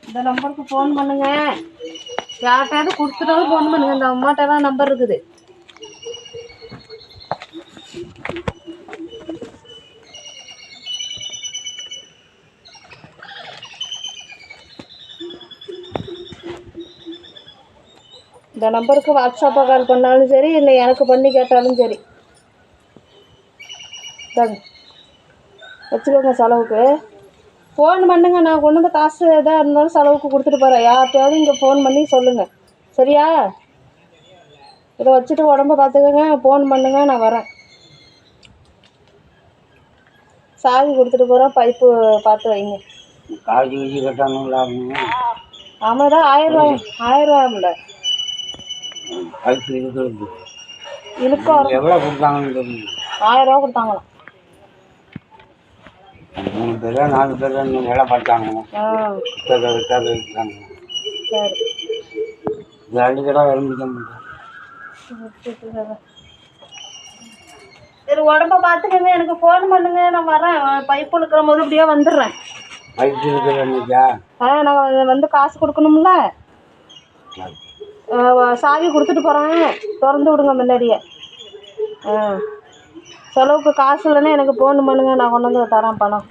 இந்த நம்பருக்கு ஃபோன் பண்ணுங்க. யார்கிட்டயாவது கொடுத்துட்டாலும் ஃபோன் பண்ணுங்க. இந்த அம்மாட்ட தான் நம்பர் இருக்குது. இந்த நம்பருக்கு வாட்ஸ்அப்பில் கால் பண்ணாலும் சரி, இல்லை எனக்கு பண்ணி கேட்டாலும் சரி. வச்சுக்கோங்க செலவுக்கு. ஃபோன் பண்ணுங்க, நான் கொண்டு வந்து காசு எதாக இருந்தாலும் செலவுக்கு கொடுத்துட்டு போகிறேன். யார்கிட்டையாவது இங்கே ஃபோன் பண்ணி சொல்லுங்கள், சரியா? இதை வச்சுட்டு உடம்ப பார்த்துக்கோங்க. ஃபோன் பண்ணுங்க, நான் வரேன். சாவி கொடுத்துட்டு போகிறேன், பைப்பு பார்த்து வைங்க. காசு வச்சு கட்டானுங்களா? ஆமாம் தான். 1000 ரூபாய்ல பைப்பு இழுக்கிறது. இழுக்க எவ்வளோ கொடுத்தாங்கன்னு தெரியும். 1000 ரூபா கொடுத்தாங்களாம். 3 பேரோ 4 பேரோ வேலை பார்த்தாங்க. சரி, இது அடிக்கடா விரும்பிக்க சரி, உடம்ப பார்த்துக்கங்க. எனக்கு ஃபோன் பண்ணுங்க, நான் வரேன். பைப்பு இழுக்கிற போது இப்படியே வந்துடுறேன். பைப்பு இழுக்கிற அன்னைக்கா? நான் வந்து காசு கொடுக்கணும்ல. சாவி கொடுத்துட்டு போகிறேன், திறந்து விடுங்க முன்னாடியே. செலவுக்கு காசு இல்லைன்னா எனக்கு ஃபோன் பண்ணுங்க, நான் கொண்டு வந்து தரேன் பணம்.